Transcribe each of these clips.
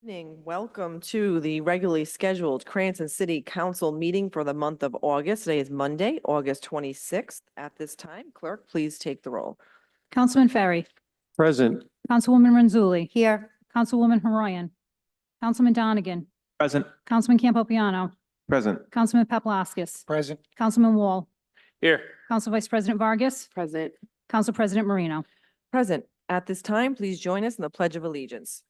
Evening. Welcome to the regularly scheduled Cranston City Council meeting for the month of August. Today is Monday, August 26th. At this time, clerk, please take the roll. Councilman Ferry, Present. Councilwoman Renzulli. Here. Councilwoman Haroyan, Councilman Donegan, Present. Councilman Campopiano, Present. Councilman Paplaskas, Present. Councilman Wall, Here. Council Vice President Vargas, Present. Council President Marino. Present. At this time, please join us in the Pledge of Allegiance.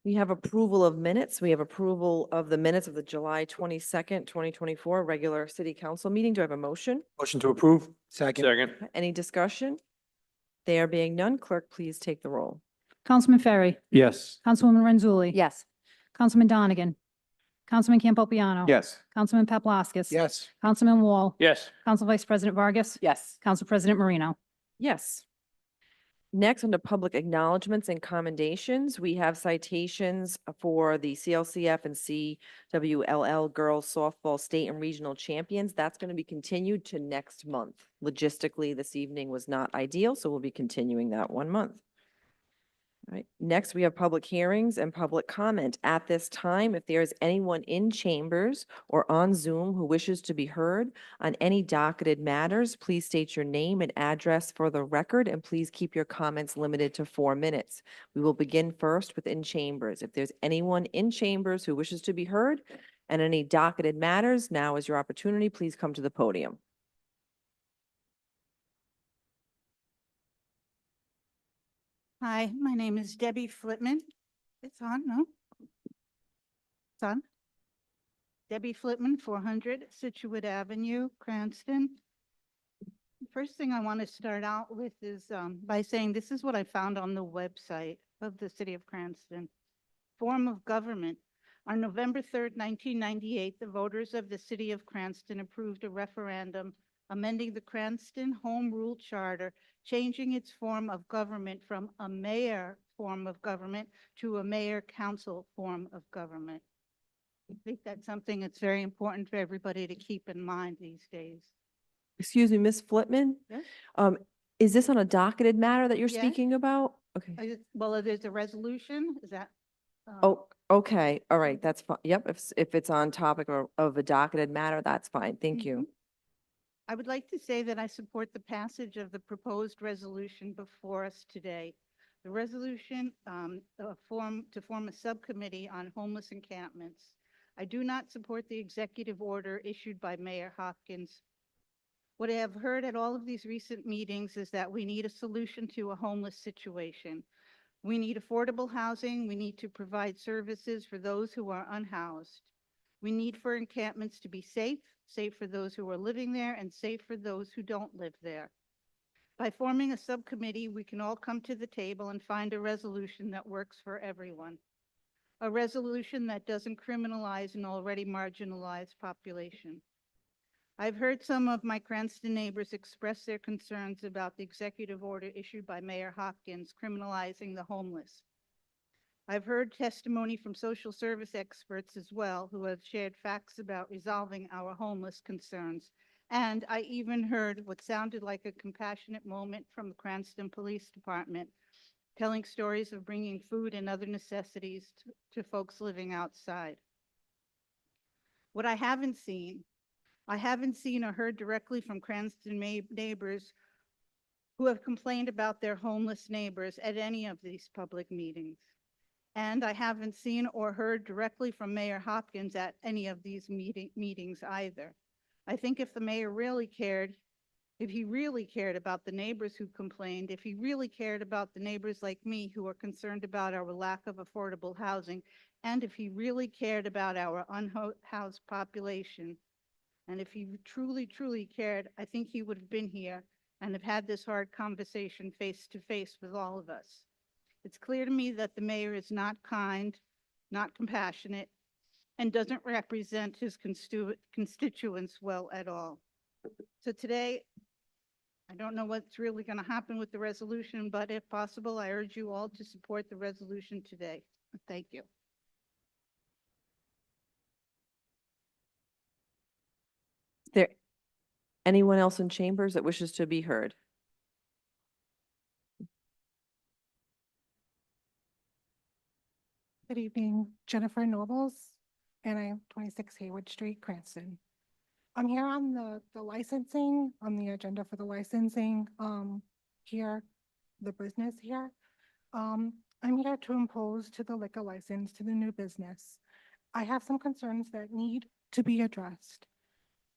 We have approval of minutes. We have approval of the minutes of the July 22nd, 2024 regular city council meeting. Do I have a motion? Motion to approve. Second. Any discussion? There being none, clerk, please take the roll. Councilman Ferry, Yes. Councilwoman Renzulli. Yes. Councilman Donegan, Councilman Campopiano. Yes. Councilman Paplaskas. Yes. Councilman Wall, Yes. Council Vice President Vargas, Yes. Council President Marino. Yes. Next, under public acknowledgements and commendations, we have citations for the CLCF and CWLL Girls Softball State and Regional Champions. That's going to be continued to next month. Logistically, this evening was not ideal, so we'll be continuing that 1 month. All right. Next, we have public hearings and public comment. At this time, if there is anyone in chambers or on Zoom who wishes to be heard on any docketed matters, please state your name and address for the record, and please keep your comments limited to 4 minutes. We will begin first with in chambers. If there's anyone in chambers who wishes to be heard and any docketed matters, now is your opportunity. Please come to the podium. Hi, my name is Debbie Flitman. It's on, no? It's on. Debbie Flitman, 400 Situate Avenue, Cranston. First thing I want to start out with is by saying this is what I found on the website of the city of Cranston. Form of government. On November 3rd, 1998, the voters of the city of Cranston approved a referendum amending the Cranston Home Rule Charter, changing its form of government from a mayor form of government to a mayor-council form of government. I think that's something that's very important for everybody to keep in mind these days. Excuse me, Ms. Flitman? Yes? Is this on a docketed matter that you're Yes. speaking about? Okay. Well, there's a resolution, is that? Oh, okay, all right, that's fine. Yep, if it's on topic of a docketed matter, that's fine. Thank you. Mhm. I would like to say that I support the passage of the proposed resolution before us today. The resolution to form a subcommittee on homeless encampments. I do not support the executive order issued by Mayor Hopkins. What I have heard at all of these recent meetings is that we need a solution to a homeless situation. We need affordable housing. We need to provide services for those who are unhoused. We need for encampments to be safe for those who are living there and safe for those who don't live there. By forming a subcommittee, we can all come to the table and find a resolution that works for everyone. A resolution that doesn't criminalize an already marginalized population. I've heard some of my Cranston neighbors express their concerns about the executive order issued by Mayor Hopkins criminalizing the homeless. I've heard testimony from social service experts as well who have shared facts about resolving our homeless concerns. And I even heard what sounded like a compassionate moment from the Cranston Police Department, telling stories of bringing food and other necessities to folks living outside. What I haven't seen or heard directly from Cranston neighbors who have complained about their homeless neighbors at any of these public meetings. And I haven't seen or heard directly from Mayor Hopkins at any of these meetings either. I think if the mayor really cared, if he really cared about the neighbors who complained, if he really cared about the neighbors like me who are concerned about our lack of affordable housing, and if he really cared about our unhoused population, and if he truly, truly cared, I think he would have been here and have had this hard conversation face to face with all of us. It's clear to me that the mayor is not kind, not compassionate, and doesn't represent his constituents well at all. So today, I don't know what's really going to happen with the resolution, but if possible, I urge you all to support the resolution today. Thank you. Is there anyone else in chambers that wishes to be heard? Good evening, Jennifer Nobles, and I am 26 Haywood Street, Cranston. I'm here on the licensing, on the agenda for the licensing, here, the business here. I'm here to impose to the liquor license to the new business. I have some concerns that need to be addressed.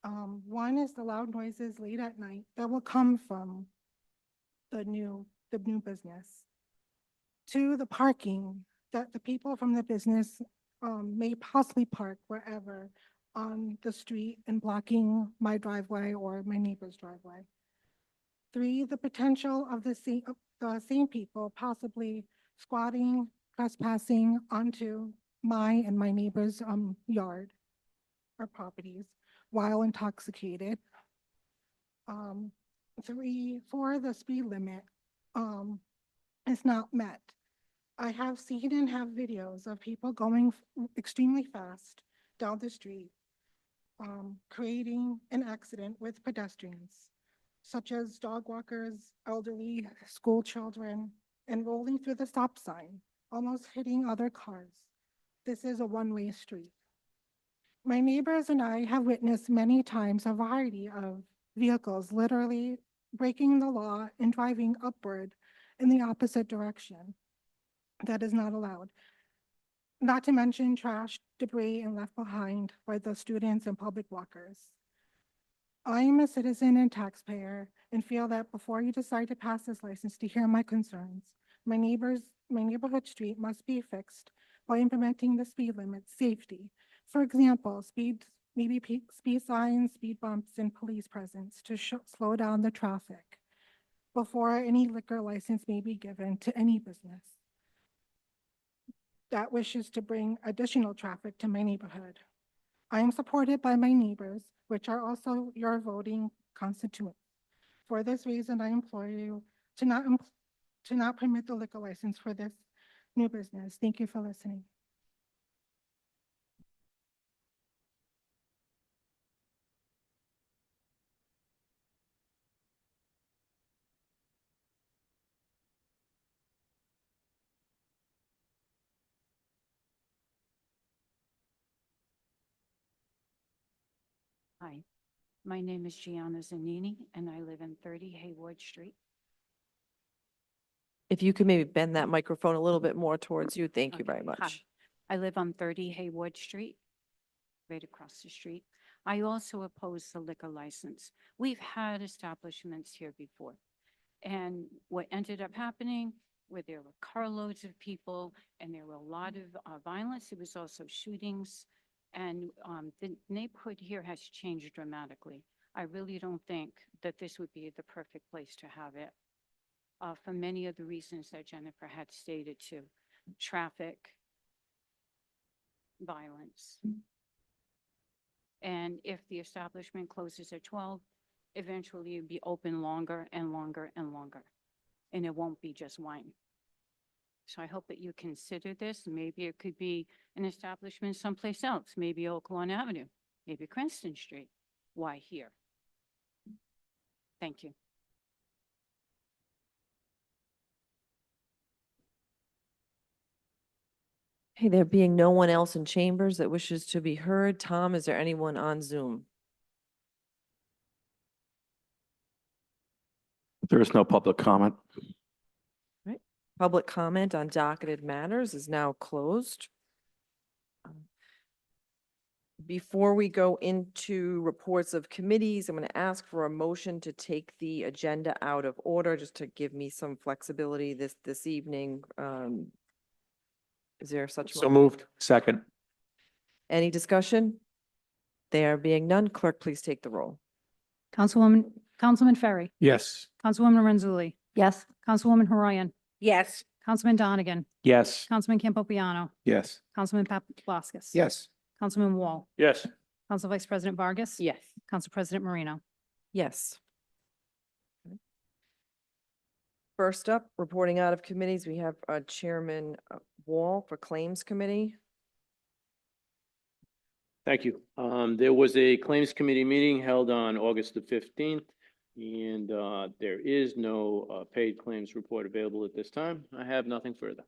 One is the loud noises late at night that will come from the new business. Two, the parking that the people from the business may possibly park wherever on the street and blocking my driveway or my neighbor's driveway. Three, the potential of the same people possibly squatting, trespassing onto my and my neighbor's yard or properties while intoxicated. Four, the speed limit is not met. I have seen and have videos of people going extremely fast down the street, creating an accident with pedestrians, such as dog walkers, elderly, school children, and rolling through the stop sign, almost hitting other cars. This is a one-way street. My neighbors and I have witnessed many times a variety of vehicles literally breaking the law and driving upward in the opposite direction. That is not allowed. Not to mention trash, debris, and left behind by the students and public walkers. I am a citizen and taxpayer and feel that before you decide to pass this license to hear my concerns, my neighborhood street must be fixed by implementing the speed limit safety. For example, speed signs, speed bumps, and police presence to slow down the traffic before any liquor license may be given to any business that wishes to bring additional traffic to my neighborhood. I am supported by my neighbors, which are also your voting constituents. For this reason, I implore you to not permit the liquor license for this new business. Thank you for listening. Hi, my name is Gianna Zanini, and I live in 30 Haywood Street. If you could maybe bend that microphone a little bit more towards you, thank you Okay, very hi. much. I live on 30 Haywood Street, right across the street. I also oppose the liquor license. We've had establishments here before. And what ended up happening, where there were carloads of people and there were a lot of violence, there was also shootings. And the neighborhood here has changed dramatically. I really don't think that this would be the perfect place to have it. For many of the reasons that Jennifer had stated too, traffic, violence. And if the establishment closes at 12, eventually it'll be open longer and longer and longer. And it won't be just wine. So I hope that you consider this. Maybe it could be an establishment someplace else, maybe Oak Lawn Avenue, maybe Cranston Street. Why here? Thank you. Hey, there being no one else in chambers that wishes to be heard, Tom, is there anyone on Zoom? There is no public comment. Public comment on docketed matters is now closed. Before we go into reports of committees, I'm going to ask for a motion to take the agenda out of order, just to give me some flexibility this evening. Is there such? So moved. Second. Any discussion? There being none, clerk, please take the roll. Councilman Ferry, Yes. Councilwoman Renzulli. Yes. Councilwoman Horoyan, Yes. Councilman Donegan, Yes. Councilman Campopiano, Yes. Councilman Paplaskas. Yes. Councilman Wall, Yes. Council Vice President Vargas. Yes. Council President Marino. Yes. First up, reporting out of committees, we have Chairman Wall for Claims Committee. Thank you. There was a Claims Committee meeting held on August the 15th, and there is no paid claims report available at this time. I have nothing further.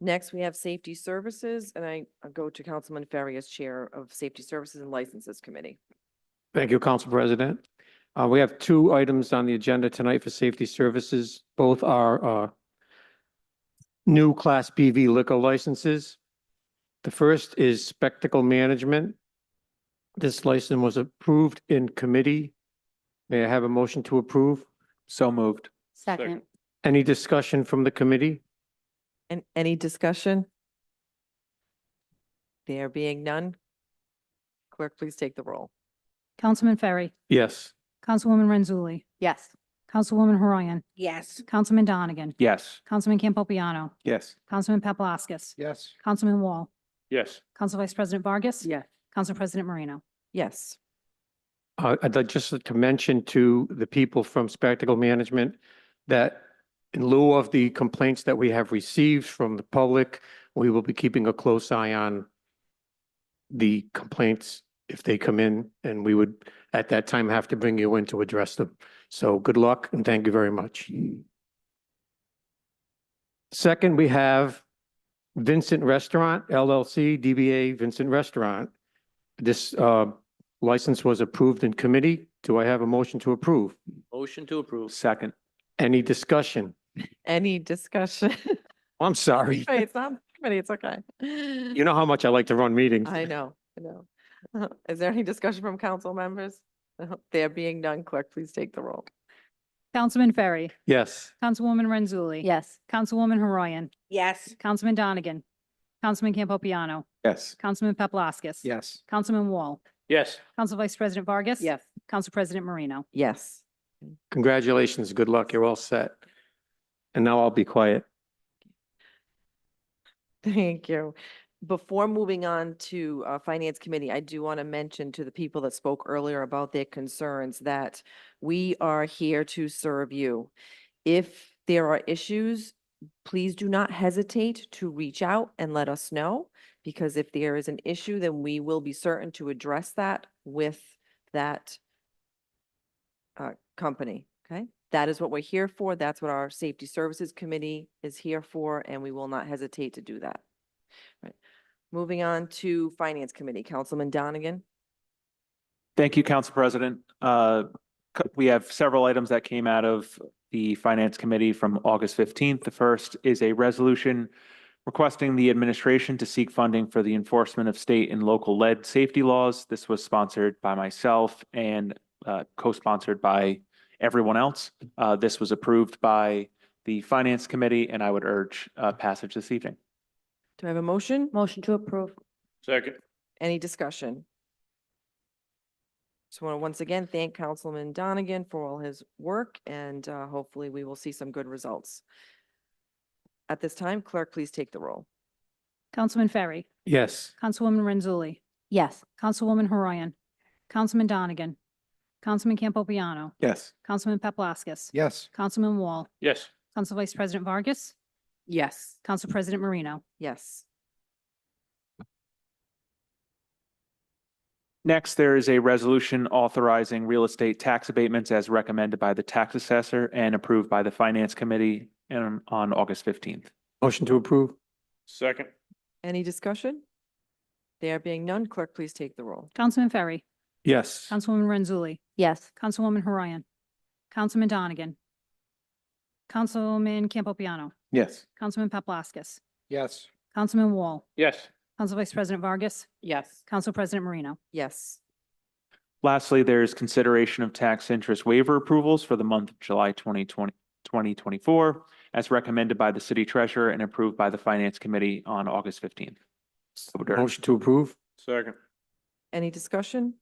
Next, we have Safety Services, and I'll go to Councilman Ferry as Chair of Safety Services and Licenses Committee. Thank you, Council President. We have two items on the agenda tonight for safety services. Both are new Class BV liquor licenses. The first is Spectacle Management. This license was approved in committee. May I have a motion to approve? So moved. Second. Any discussion from the committee? And any discussion? There being none, clerk, please take the roll. Councilman Ferry, Yes. Councilwoman Renzulli, Yes. Councilwoman Horoyan, Yes. Councilman Donegan, Yes. Councilman Campopiano, Yes. Councilman Paplaskas, Yes. Councilman Wall, Yes. Council Vice President Vargas. Yes. Council President Marino. Yes. I'd like just to mention to the people from Spectacle Management that in lieu of the complaints that we have received from the public, we will be keeping a close eye on the complaints if they come in, and we would at that time have to bring you in to address them. So good luck and thank you very much. Second, we have Vincent Restaurant LLC, DBA Vincent Restaurant. This license was approved in committee. Do I have a motion to approve? Motion to approve. Second. Any discussion? Any discussion? I'm sorry. Wait, it's not committee, it's okay. You know how much I like to run meetings. I know. Is there any discussion from council members? There being none, clerk, please take the roll. Councilman Ferry, Yes. Councilwoman Renzulli. Yes. Councilwoman Horoyan, Yes. Councilman Donegan, Councilman Campopiano, Yes. Councilman Paplaskas. Yes. Councilman Wall, Yes. Council Vice President Vargas. Yes. Council President Marino. Yes. Congratulations. Good luck. You're all set. And now I'll be quiet. Thank you. Before moving on to Finance Committee, I do want to mention to the people that spoke earlier about their concerns that we are here to serve you. If there are issues, please do not hesitate to reach out and let us know, because if there is an issue, then we will be certain to address that with that company, okay? That is what we're here for. That's what our Safety Services Committee is here for, and we will not hesitate to do that. Right. Moving on to Finance Committee, Councilman Donegan. Thank you, Council President. We have several items that came out of the Finance Committee from August 15th. The first is a resolution requesting the administration to seek funding for the enforcement of state and local lead safety laws. This was sponsored by myself and co-sponsored by everyone else. This was approved by the Finance Committee, and I would urge passage this evening. Do I have a motion? Motion to approve. Second. Any discussion? Just want to once again thank Councilman Donegan for all his work, and hopefully we will see some good results. At this time, clerk, please take the roll. Councilman Ferry, Yes. Councilwoman Renzulli, Yes. Councilwoman Horoyan, Councilman Donegan, Councilman Campopiano, Yes. Councilman Paplaskas. Yes. Councilman Wall, Yes. Council Vice President Vargas, Yes. Council President Marino. Yes. Next, there is a resolution authorizing real estate tax abatements as recommended by the tax assessor and approved by the Finance Committee on August 15th. Motion to approve? Second. Any discussion? There being none, clerk, please take the roll. Councilman Ferry, Yes. Councilwoman Renzulli, Yes. Councilwoman Horoyan, Councilman Donegan, Councilman Campopiano, Yes. Councilman Paplaskas, Yes. Councilman Wall, Yes. Council Vice President Vargas, Yes. Council President Marino. Yes. Lastly, there is consideration of tax interest waiver approvals for the month of July 2024, as recommended by the city treasurer and approved by the Finance Committee on August 15th. I would urge. Motion to approve? Second. Any discussion?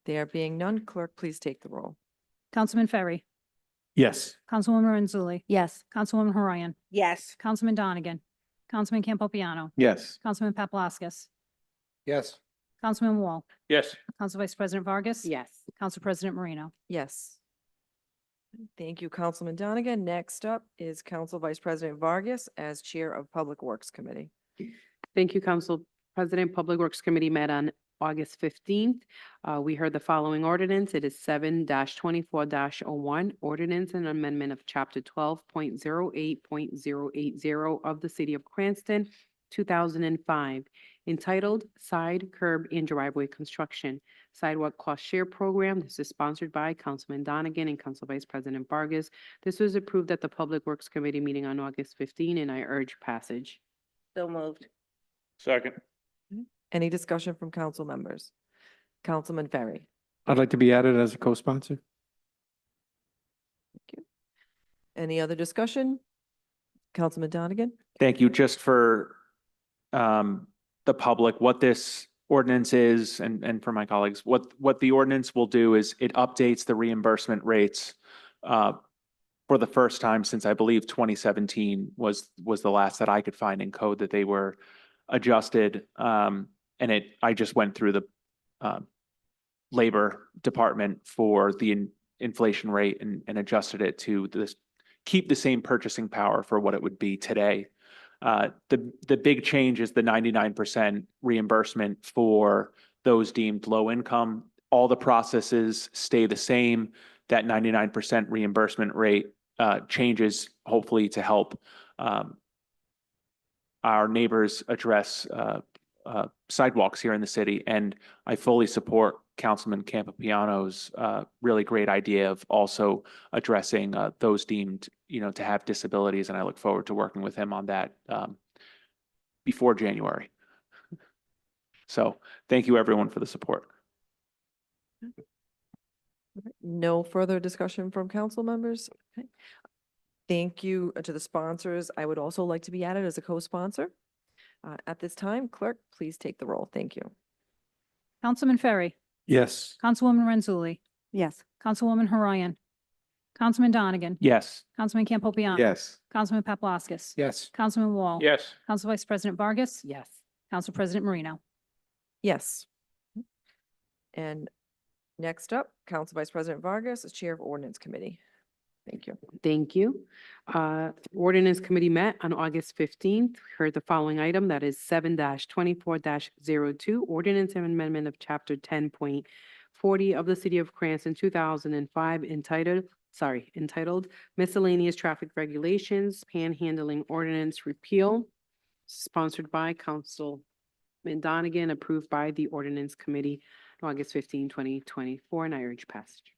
There being none, clerk, please take the roll. Councilman Ferry, Yes. Councilwoman Renzulli, Yes. Councilwoman Horoyan, Yes. Councilman Donegan, Councilman Campopiano, Yes. Councilman Paplaskas, Yes. Councilman Wall, Yes. Council Vice President Vargas. Yes. Council President Marino. Yes. Thank you, Councilman Donegan. Next up is Council Vice President Vargas as Chair of Public Works Committee. Thank you, Council President. Public Works Committee met on August 15th. We heard the following ordinance. It is 7-24-01, ordinance and amendment of Chapter 12.08.080 of the City of Cranston, 2005, entitled Side Curb and Driveway Construction Sidewalk Cost Share Program. This is sponsored by Councilman Donegan and Council Vice President Vargas. This was approved at the Public Works Committee meeting on August 15, and I urge passage. So moved. Second. Any discussion from council members? Councilman Ferry. I'd like to be added as a co-sponsor. Any other discussion? Councilman Donegan? Thank you. Just for the public, what this ordinance is, and for my colleagues, what the ordinance will do is it updates the reimbursement rates for the first time since I believe 2017 was the last that I could find in code that they were adjusted. I just went through the Labor Department for the inflation rate and adjusted it to this, keep the same purchasing power for what it would be today. The big change is the 99% reimbursement for those deemed low income. All the processes stay the same. That 99% reimbursement rate changes hopefully to help our neighbors address sidewalks here in the city. And I fully support Councilman Campopiano's really great idea of also addressing those deemed, to have disabilities. And I look forward to working with him on that before January. So thank you, everyone, for the support. No further discussion from council members? Okay. Thank you to the sponsors. I would also like to be added as a co-sponsor. At this time, clerk, please take the roll. Thank you. Councilman Ferry, Yes. Councilwoman Renzulli, Yes. Councilwoman Horayan, Councilman Donegan, Yes. Councilman Campopiano. Yes. Councilman Paplaskas. Yes. Councilman Wall. Yes. Council Vice President Vargas. Yes. Council President Marino. Yes. And next up, Council Vice President Vargas as Chair of Ordinance Committee. Thank you. Thank you. Ordinance Committee met on August 15th. We heard the following item, that is 7-24-02, ordinance and amendment of Chapter 10.40 of the City of Cranston, 2005, entitled Miscellaneous Traffic Regulations, Panhandling Ordinance Repeal, sponsored by Councilman Donegan, approved by the Ordinance Committee on August 15, 2024, and I urge passage.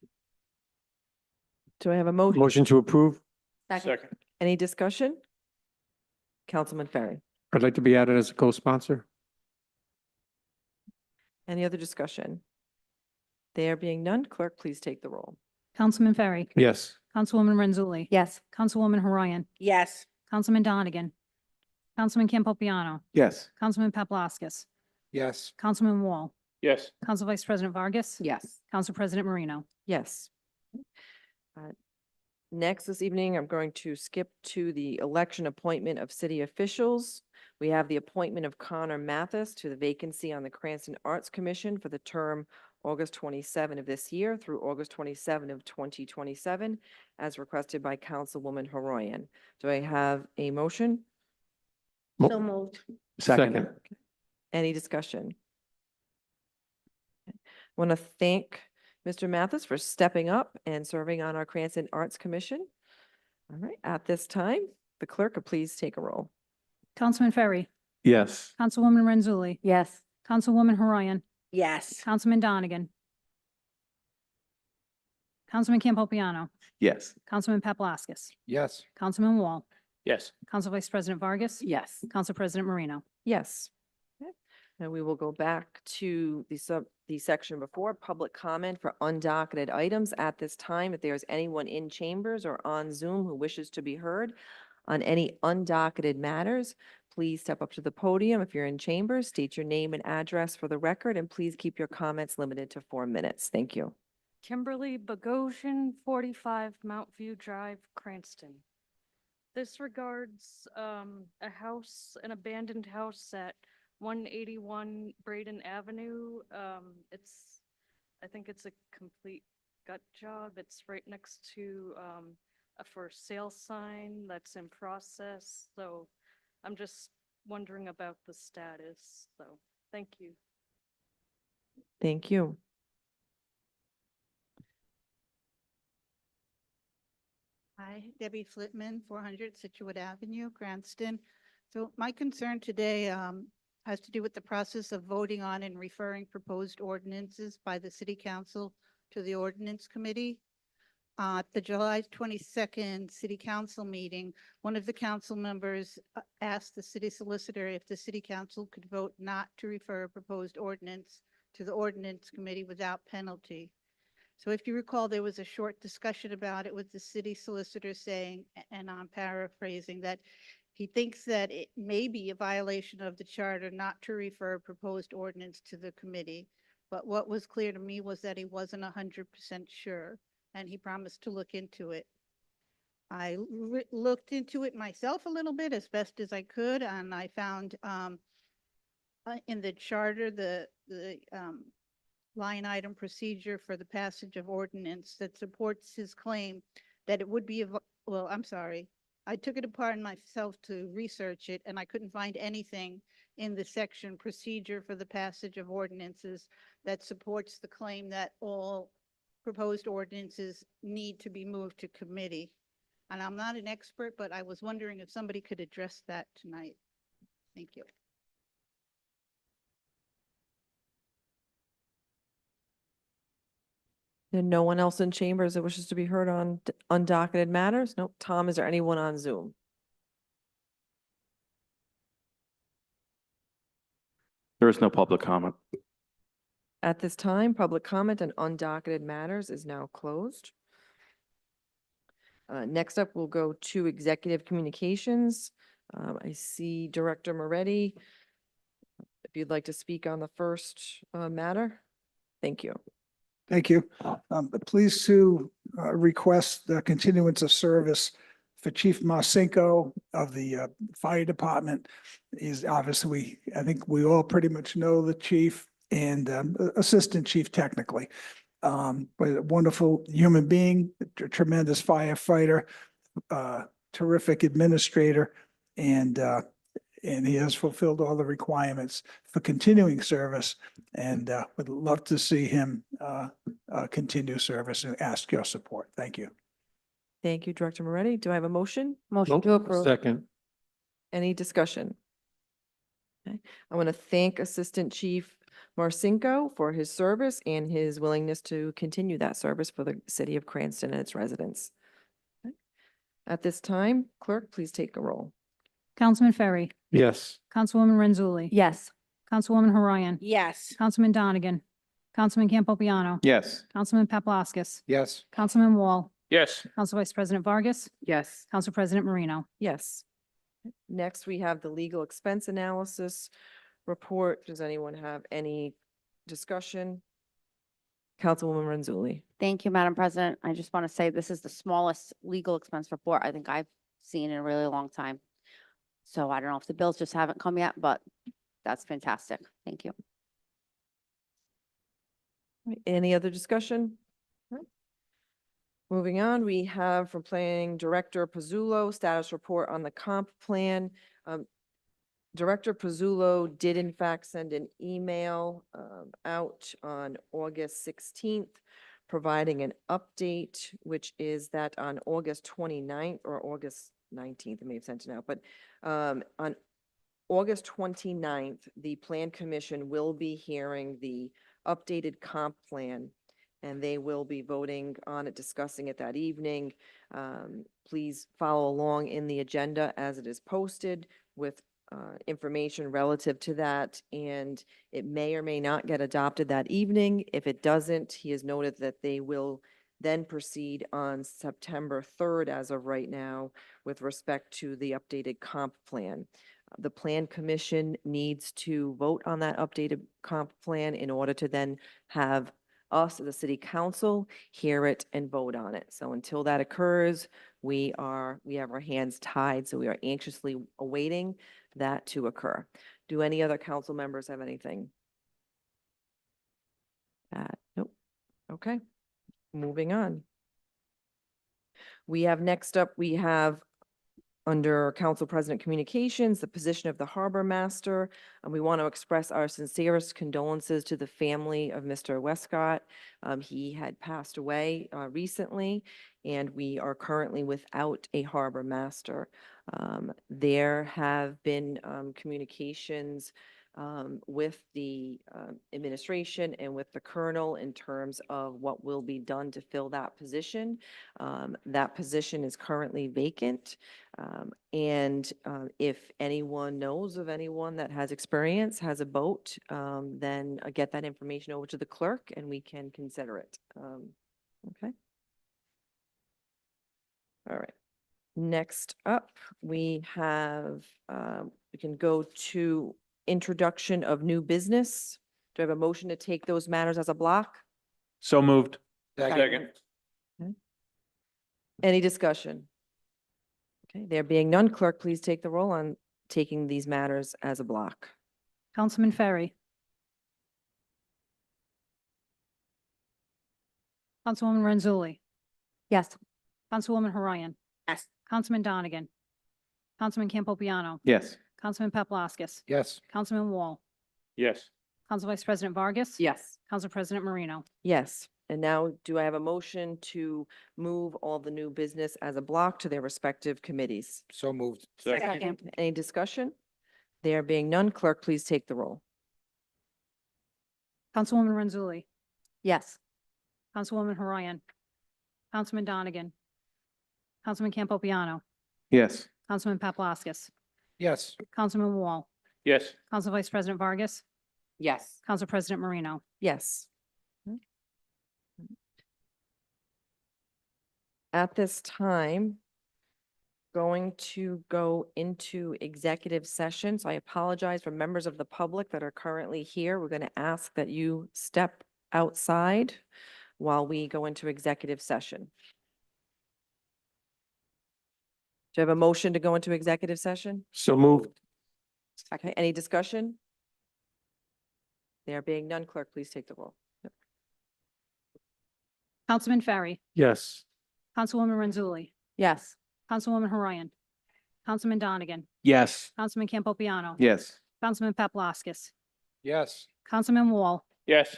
Do I have a motion? Motion to approve. Second. Any discussion? Councilman Ferry. I'd like to be added as a co-sponsor. Any other discussion? There being none, clerk, please take the roll. Councilman Ferry, Yes. Councilwoman Renzulli. Yes. Councilwoman Horayan, Yes. Councilman Donegan, Councilman Campopiano, Yes. Councilman Paplaskas, Yes. Councilman Wall, Yes. Council Vice President Vargas. Yes. Council President Marino. Yes. Next this evening, I'm going to skip to the election appointment of city officials. We have the appointment of Connor Mathis to the vacancy on the Cranston Arts Commission for the term August 27 of this year through August 27 of 2027, as requested by Councilwoman Horayan. Do I have a motion? So moved. Second. Any discussion? Want to thank Mr. Mathis for stepping up and serving on our Cranston Arts Commission. All right, at this time, the clerk will please take a roll. Councilman Ferry, Yes. Councilwoman Renzulli, Yes. Councilwoman Horayan, Yes. Councilman Donegan, Councilman Campopiano, Yes. Councilman Paplaskas, Yes. Councilman Wall, Yes. Council Vice President Vargas. Yes. Council President Marino. Yes. Okay. And we will go back to the section before, public comment for undocketed items. At this time, if there's anyone in chambers or on Zoom who wishes to be heard on any undocketed matters, please step up to the podium. If you're in chambers, state your name and address for the record, and please keep your comments limited to 4 minutes. Thank you. Kimberly Bogosian, 45 Mount View Drive, Cranston. This regards an abandoned house at 181 Braden Avenue. I think it's a complete gut job. It's right next to a for sale sign that's in process. So I'm just wondering about the status. So thank you. Thank you. Hi, Debbie Flitman, 400 Situate Avenue, Cranston. So my concern today has to do with the process of voting on and referring proposed ordinances by the city council to the ordinance committee. At the July 22nd city council meeting, one of the council members asked the city solicitor if the city council could vote not to refer a proposed ordinance to the ordinance committee without penalty. So if you recall, there was a short discussion about it with the city solicitor saying, and I'm paraphrasing, that he thinks that it may be a violation of the charter not to refer a proposed ordinance to the committee. But what was clear to me was that he wasn't 100% sure, and he promised to look into it. I looked into it myself a little bit as best as I could, and I found in the charter the line item procedure for the passage of ordinance that supports his claim that it would be, well, I'm sorry. I took it upon myself to research it, and I couldn't find anything in the section procedure for the passage of ordinances that supports the claim that all proposed ordinances need to be moved to committee. And I'm not an expert, but I was wondering if somebody could address that tonight. Thank you. There's no one else in chambers that wishes to be heard on undocketed matters? Nope. Tom, is there anyone on Zoom? There is no public comment. At this time, public comment on undocketed matters is now closed. Next up, we'll go to executive communications. I see Director Moretti. If you'd like to speak on the first matter, thank you. Thank you. Pleased to request the continuance of service for Chief Marcinko of the Fire Department. He's obviously, I think we all pretty much know the chief and Assistant Chief technically. But a wonderful human being, a tremendous firefighter, terrific administrator, and he has fulfilled all the requirements for continuing service, and would love to see him continue service and ask your support. Thank you. Thank you, Director Moretti. Do I have a motion? Motion to approve. Second. Any discussion? Okay. I want to thank Assistant Chief Marcinko for his service and his willingness to continue that service for the city of Cranston and its residents. Okay. At this time, clerk, please take a roll. Councilman Ferry, Yes. Councilwoman Renzulli. Yes. Councilwoman Horayan. Yes. Councilman Donegan. Councilman Campopiano. Yes. Councilman Paplaskas. Yes. Councilman Wall. Yes. Council Vice President Vargas. Yes. Council President Marino. Yes. Next, we have the legal expense analysis report. Does anyone have any discussion? Councilwoman Renzulli. Thank you, Madam President. I just want to say this is the smallest legal expense report I think I've seen in a really long time. So I don't know if the bills just haven't come yet, but that's fantastic. Thank you. Any other discussion? No? Moving on, we have from Planning Director Pizzullo, status report on the comp plan. Director Pizzullo did in fact send an email out on August 16th, providing an update, which is that on August 29th or August 19th, I may have sent it out, but on August 29th, the Plan Commission will be hearing the updated comp plan, and they will be voting on it, discussing it that evening. Please follow along in the agenda as it is posted with information relative to that, and it may or may not get adopted that evening. If it doesn't, he has noted that they will then proceed on September 3rd as of right now with respect to the updated comp plan. The Plan Commission needs to vote on that updated comp plan in order to then have us, the City Council, hear it and vote on it. So until that occurs, we have our hands tied, so we are anxiously awaiting that to occur. Do any other council members have anything? Nope. Okay, moving on. We have next up, we have under Council President Communications, the position of the Harbor Master. And we want to express our sincerest condolences to the family of Mr. Westcott. He had passed away recently, and we are currently without a Harbor Master. There have been communications with the administration and with the colonel in terms of what will be done to fill that position. That position is currently vacant. If anyone knows of anyone that has experience, has a boat, then get that information over to the clerk and we can consider it. Okay. All right. Next up, we have, we can go to introduction of new business. Do I have a motion to take those matters as a block? So moved. Second. Any discussion? Okay, there being none, clerk, please take the roll on taking these matters as a block. Councilman Ferry. Councilwoman Renzulli. Yes. Councilwoman Horian. Yes. Councilman Donegan. Councilman Campopiano. Yes. Councilman Paplaskas. Yes. Councilman Wall. Yes. Council Vice President Vargas. Yes. Council President Marino. Yes, and now do I have a motion to move all the new business as a block to their respective committees? So moved. Second. Any discussion? There being none, clerk, please take the roll. Councilwoman Renzulli. Yes. Councilwoman Horian. Councilman Donegan. Councilman Campopiano. Yes. Councilman Paplaskas. Yes. Councilman Wall. Yes. Council Vice President Vargas. Yes. Council President Marino. Yes. At this time, going to go into executive session. So I apologize for members of the public that are currently here. We're going to ask that you step outside while we go into executive session. Do you have a motion to go into executive session? So moved. Okay, any discussion? There being none, clerk, please take the roll. Councilman Ferry. Yes. Councilwoman Renzulli. Yes. Councilwoman Horian. Councilman Donegan. Yes. Councilman Campopiano. Yes. Councilman Paplaskas. Yes. Councilman Wall. Yes.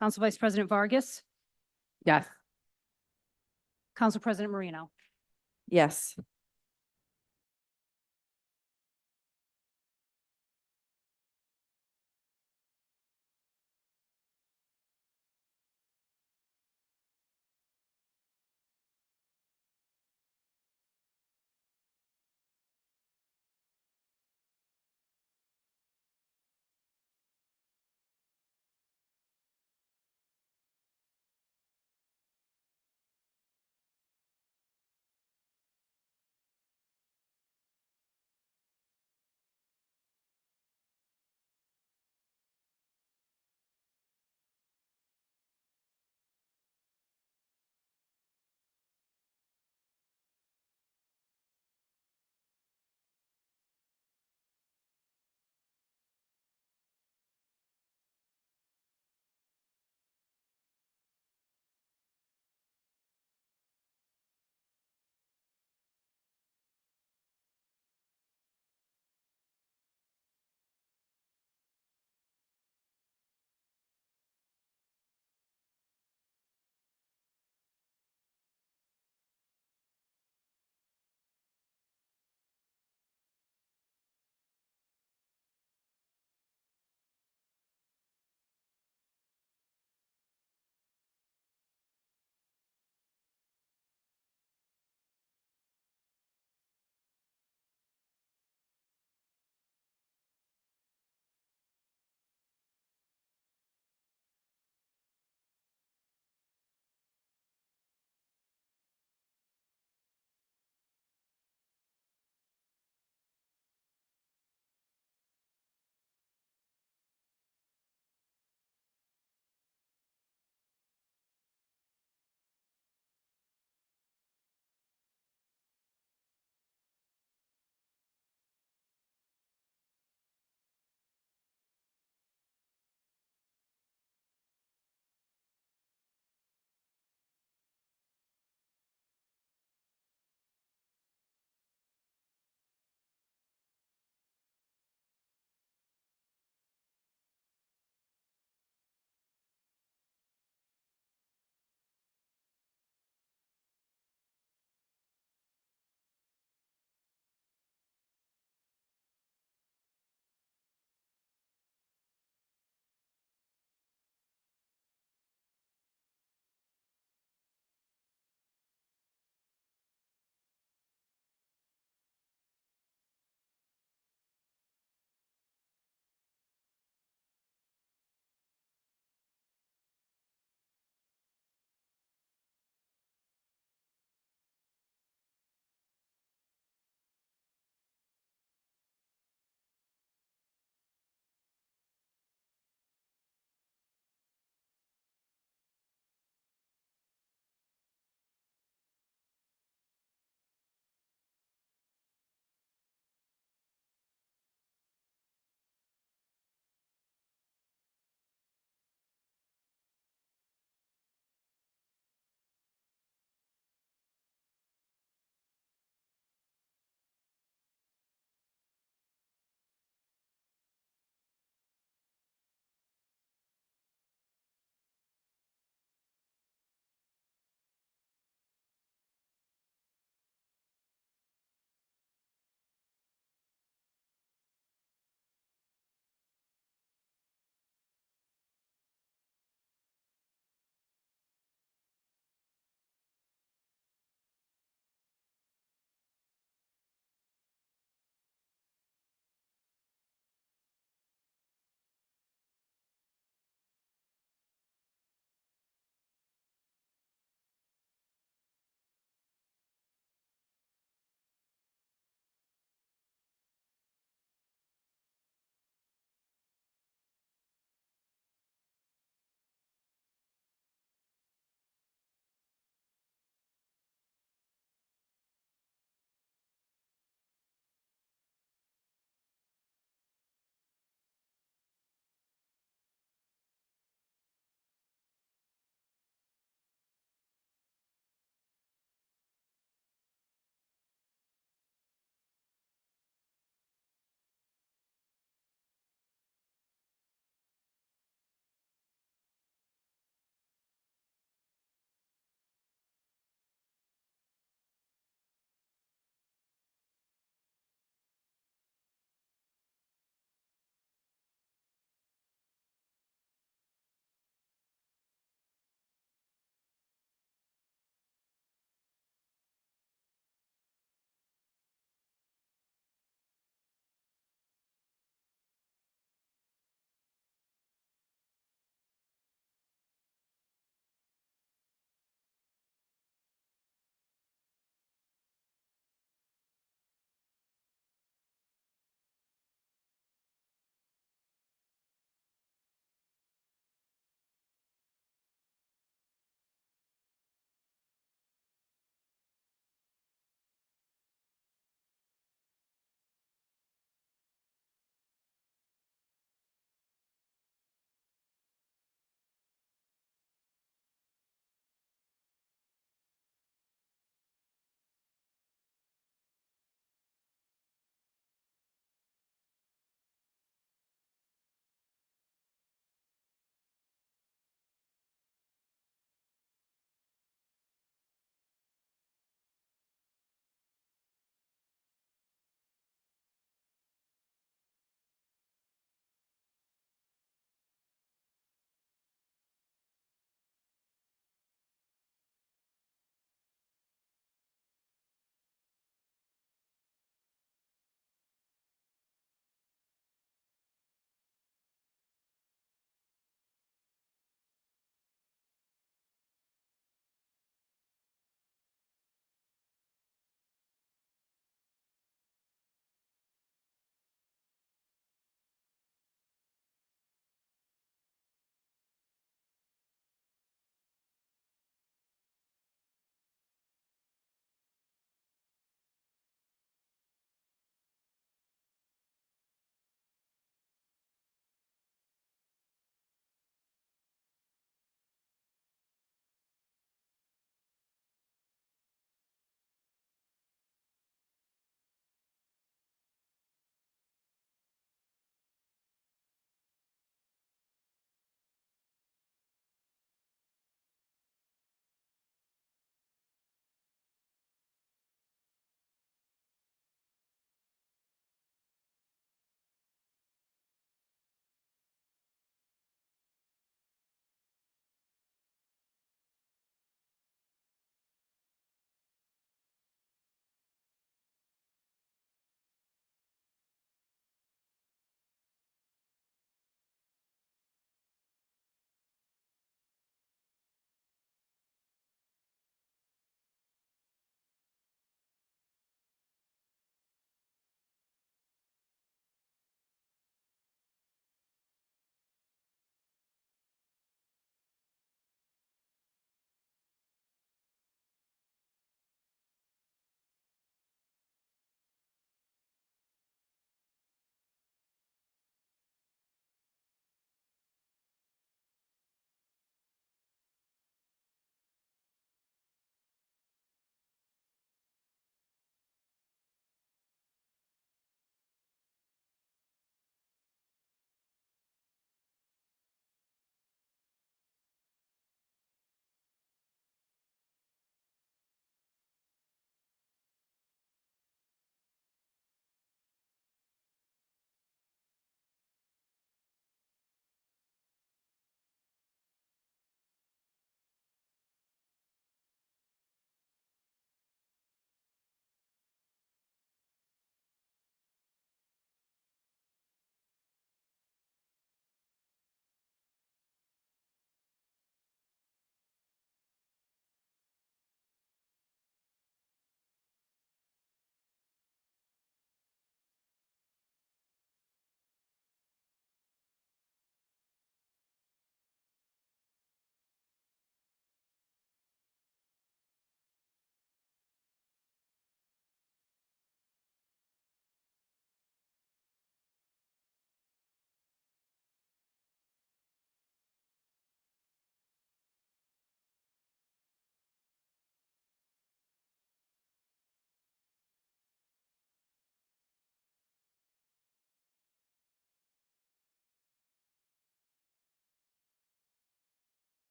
Council Vice President Vargas. Yes. Council President Marino. Yes.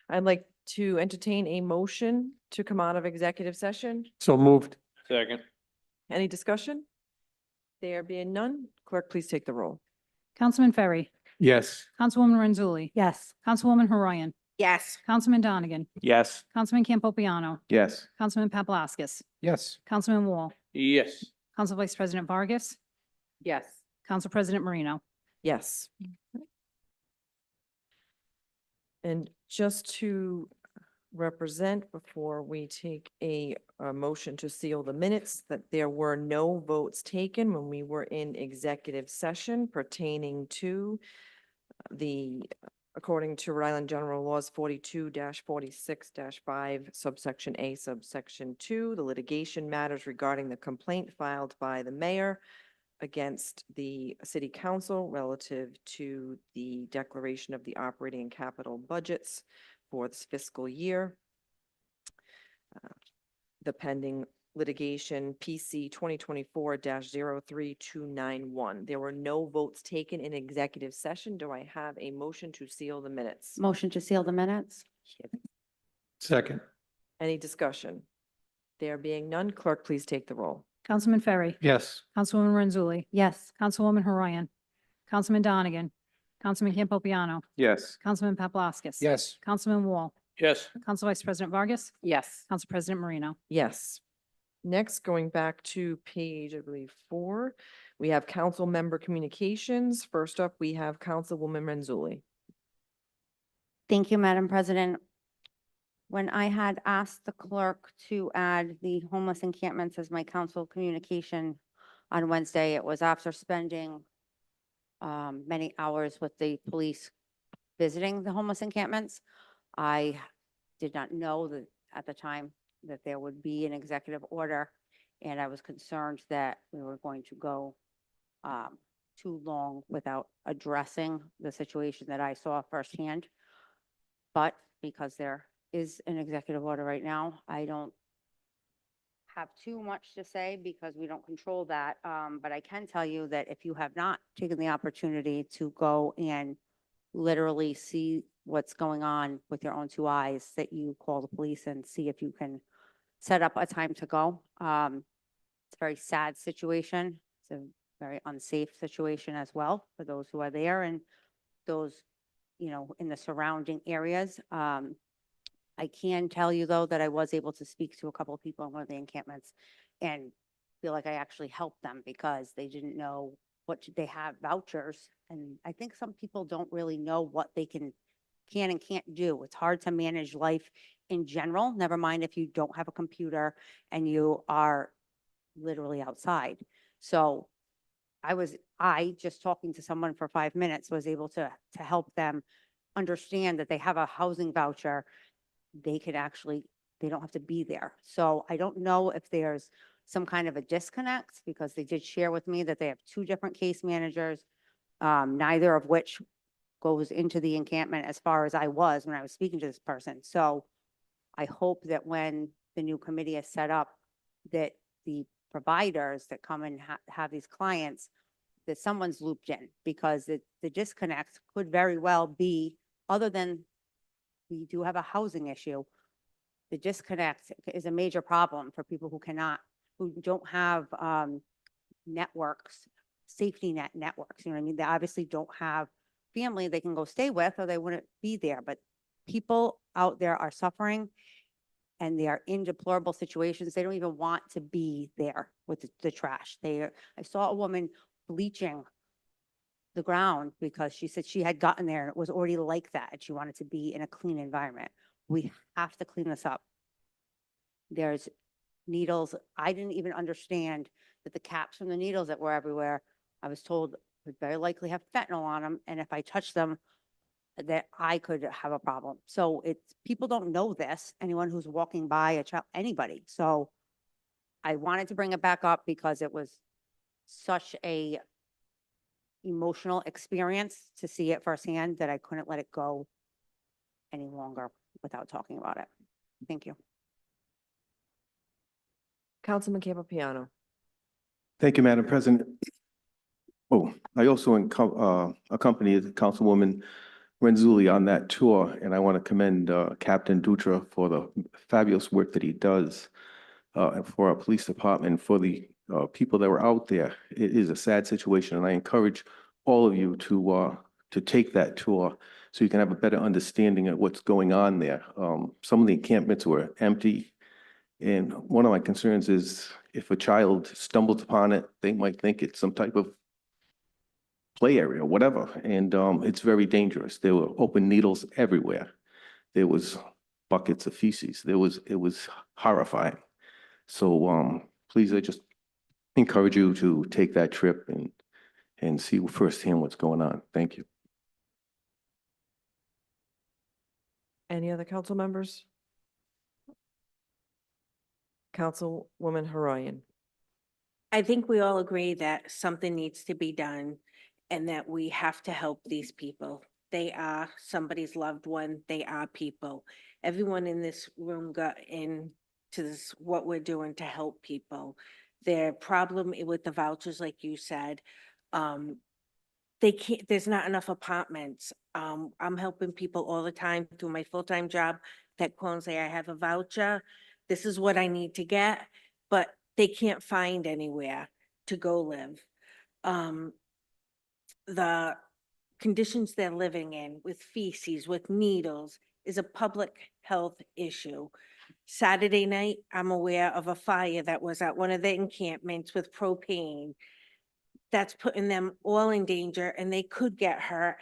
I'd like to entertain a motion to come out of executive session. So moved. Second. Any discussion? There being none, clerk, please take the roll. Councilman Ferry, Yes. Councilwoman Renzulli, Yes. Councilwoman Horoyan, Yes. Councilman Donegan, Yes. Councilman Campopiano, Yes. Councilman Paplaskas, Yes. Councilman Wall, Yes. Council Vice President Vargas, Yes. Council President Marino. Yes. And just to represent before we take a motion to seal the minutes, that there were no votes taken when we were in executive session pertaining to according to Rhode Island General Laws 42-46-5 subsection A subsection 2, the litigation matters regarding the complaint filed by the mayor against the city council relative to the declaration of the operating and capital budgets for this fiscal year. The pending litigation PC 2024-03291. There were no votes taken in executive session. Do I have a motion to seal the minutes? Motion to seal the minutes? Second. Any discussion? There being none, clerk, please take the roll. Councilman Ferry, Yes. Councilwoman Renzulli, Yes. Councilwoman Horoyan, Councilman Donegan, Councilman Campopiano, Yes. Councilman Paplaskas. Yes. Councilman Wall, Yes. Council Vice President Vargas, Yes. Council President Marino. Yes. Next, going back to page, I believe, 4, we have council member communications. First up, we have Councilwoman Renzulli. Thank you, Madam President. When I had asked the clerk to add the homeless encampments as my council communication on Wednesday, it was after spending many hours with the police visiting the homeless encampments. I did not know that at the time that there would be an executive order, and I was concerned that we were going to go too long without addressing the situation that I saw firsthand. But because there is an executive order right now, I don't have too much to say because we don't control that. But I can tell you that if you have not taken the opportunity to go and literally see what's going on with your own 2 eyes, that you call the police and see if you can set up a time to go. It's a very sad situation. It's a very unsafe situation as well for those who are there and those, in the surrounding areas. I can tell you, though, that I was able to speak to a couple of people in one of the encampments and feel like I actually helped them because they didn't know they have vouchers. And I think some people don't really know what they can and can't do. It's hard to manage life in general, never mind if you don't have a computer and you are literally outside. So I just talking to someone for 5 minutes was able to help them understand that they have a housing voucher. They don't have to be there. So I don't know if there's some kind of a disconnect because they did share with me that they have 2 different case managers, neither of which goes into the encampment as far as I was when I was speaking to this person. So I hope that when the new committee is set up, that the providers that come and have these clients, that someone's looped in, because the disconnect could very well be, other than we do have a housing issue, the disconnect is a major problem for people who don't have networks, safety net networks. You know what I mean? They obviously don't have family they can go stay with or they wouldn't be there. But people out there are suffering and they are in deplorable situations. They don't even want to be there with the trash. I saw a woman bleaching the ground because she said she had gotten there and it was already like that and she wanted to be in a clean environment. We have to clean this up. There's needles. I didn't even understand that the caps from the needles that were everywhere, I was told would very likely have fentanyl on them. And if I touch them, that I could have a problem. So people don't know this, anyone who's walking by a child, anybody. So I wanted to bring it back up because it was such a emotional experience to see it firsthand that I couldn't let it go any longer without talking about it. Thank you. Councilman Campopiano. Thank you, Madam President. Oh, I also accompany Councilwoman Renzulli on that tour, and I want to commend Captain Dutra for the fabulous work that he does and for our police department, for the people that were out there. It is a sad situation, and I encourage all of you to take that tour so you can have a better understanding of what's going on there. Some of the encampments were empty, and one of my concerns is if a child stumbles upon it, they might think it's some type of play area, whatever, and it's very dangerous. There were open needles everywhere. There was buckets of feces. It was horrifying. So please, I just encourage you to take that trip and see firsthand what's going on. Thank you. Any other council members? Councilwoman Haroyan. I think we all agree that something needs to be done and that we have to help these people. They are somebody's loved one. They are people. Everyone in this room got into this, what we're doing to help people. Their problem with the vouchers, like you said, they can't, there's not enough apartments. I'm helping people all the time through my full-time job that call and say, I have a voucher. This is what I need to get, but they can't find anywhere to go live. The conditions they're living in with feces, with needles, is a public health issue. Saturday night, I'm aware of a fire that was at one of the encampments with propane. That's putting them all in danger and they could get hurt.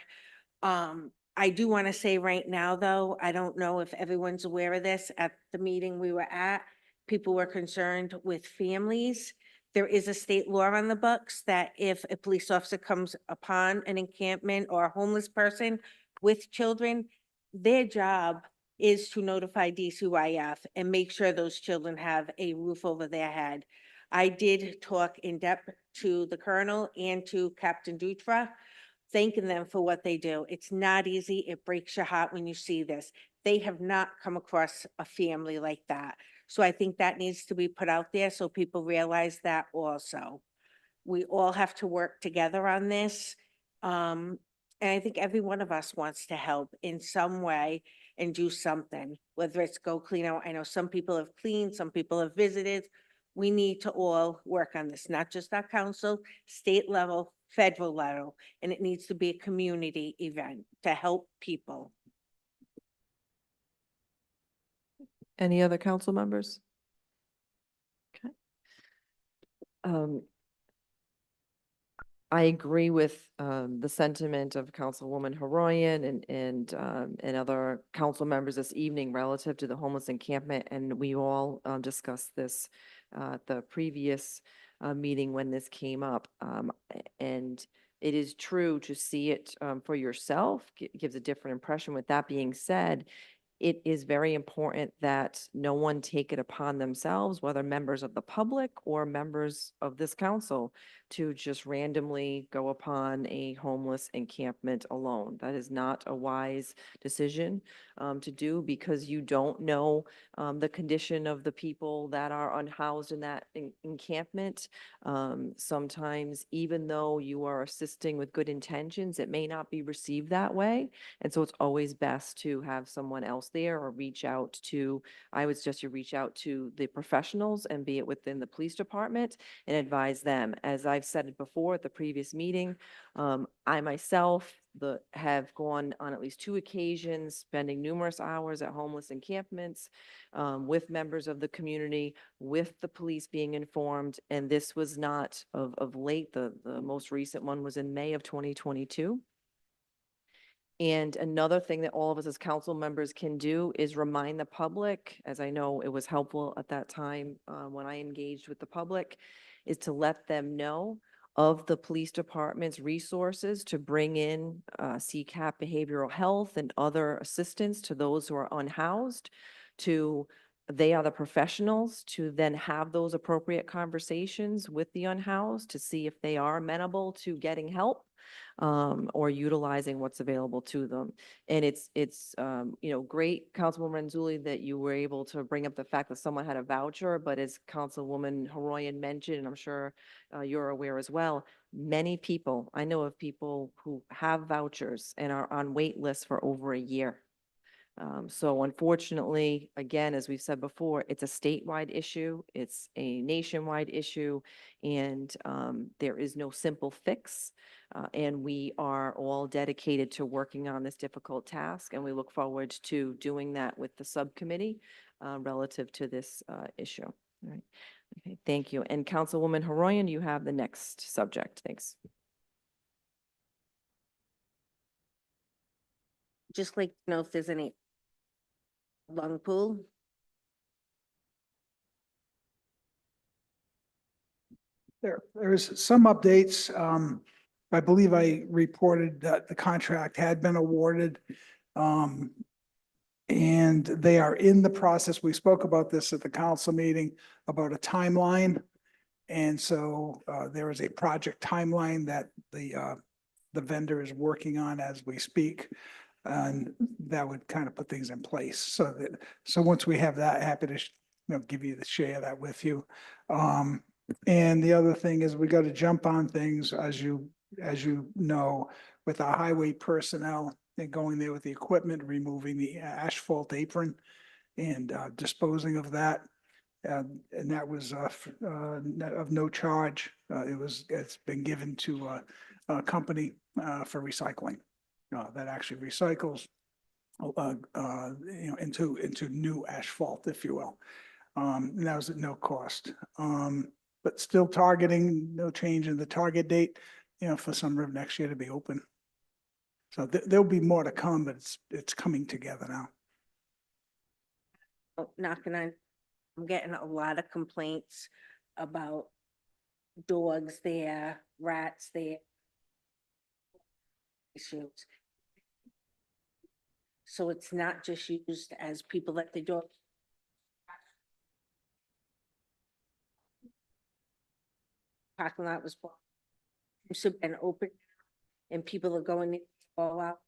I do want to say right now, though, I don't know if everyone's aware of this. At the meeting we were at, people were concerned with families. There is a state law on the books that if a police officer comes upon an encampment or a homeless person with children, their job is to notify DCYF and make sure those children have a roof over their head. I did talk in depth to the colonel and to Captain Dutra, thanking them for what they do. It's not easy. It breaks your heart when you see this. They have not come across a family like that. So I think that needs to be put out there so people realize that also. We all have to work together on this. And I think every one of us wants to help in some way and do something, whether it's go clean out. I know some people have cleaned, some people have visited. We need to all work on this, not just our council, state level, federal level, and it needs to be a community event to help people. Any other council members? Okay. I agree with the sentiment of Councilwoman Haroyan and other council members this evening relative to the homeless encampment, and we all discussed this at the previous meeting when this came up. And it is true to see it for yourself, gives a different impression. With that being said, it is very important that no one take it upon themselves, whether members of the public or members of this council, to just randomly go upon a homeless encampment alone. That is not a wise decision to do, because you don't know the condition of the people that are unhoused in that encampment. Sometimes, even though you are assisting with good intentions, it may not be received that way. And so it's always best to have someone else there, or reach out to, I would suggest you reach out to the professionals, and be it within the police department, and advise them. As I've said it before at the previous meeting, I myself have gone on at least 2 occasions, spending numerous hours at homeless encampments with members of the community, with the police being informed. And this was not of late. The most recent one was in May of 2022. And another thing that all of us as council members can do is remind the public, as I know it was helpful at that time when I engaged with the public, is to let them know of the police department's resources to bring in CCAP behavioral health and other assistance to those who are unhoused. They are the professionals to then have those appropriate conversations with the unhoused to see if they are amenable to getting help. or utilizing what's available to them. And it's great, Councilwoman Renzulli, that you were able to bring up the fact that someone had a voucher, but as Councilwoman Haroyan mentioned, and I'm sure you're aware as well, many people, I know of people who have vouchers and are on wait lists for over a year. So unfortunately, again, as we've said before, it's a statewide issue, it's a nationwide issue, and there is no simple fix. And we are all dedicated to working on this difficult task, and we look forward to doing that with the subcommittee relative to this issue. All right. Okay, thank you. And Councilwoman Haroyan, you have the next subject. Thanks. Just like to know if there's any long pool. There is some updates. I believe I reported that the contract had been awarded. And they are in the process. We spoke about this at the council meeting about a timeline. And so there is a project timeline that the vendor is working on as we speak. And that would kind of put things in place. So once we have that, happy to give you the share that with you. And the other thing is we got to jump on things as you know, with our highway personnel and going there with the equipment, removing the asphalt apron and disposing of that. And that was of no charge. It's been given to a company for recycling that actually recycles into new asphalt, if you will. And that was at no cost. But still targeting, no change in the target date, for summer of next year to be open. So there'll be more to come, but it's coming together now. I'm getting a lot of complaints about dogs there, rats there. Issues. So it's not just used as people let the dog. Parking lot was been open and people are going all out.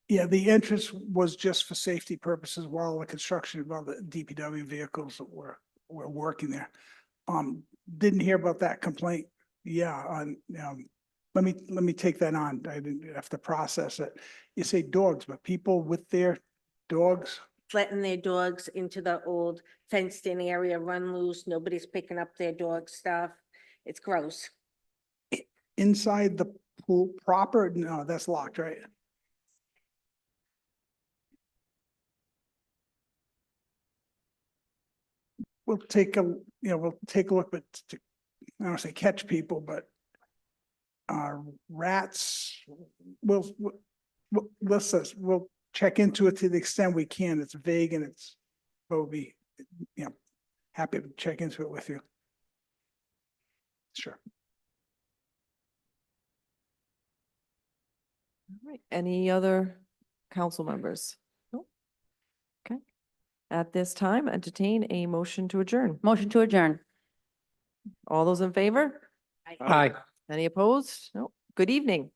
Yeah, the entrance was just for safety purposes while the construction, while the DPW vehicles were working there. Didn't hear about that complaint. Yeah, let me take that on. I didn't have to process it. You say dogs, but people with their dogs? Letting their dogs into the old fenced in area, run loose. Nobody's picking up their dog stuff. It's gross. Inside the pool proper? No, that's locked, right? We'll take a look, but I don't say catch people, but rats, we'll check into it to the extent we can. It's vague and we'll be, happy to check into it with you. Sure. All right. Any other council members? No? Okay. At this time, entertain a motion to adjourn. Motion to adjourn. All those in favor? Aye. Any opposed? No. Good evening.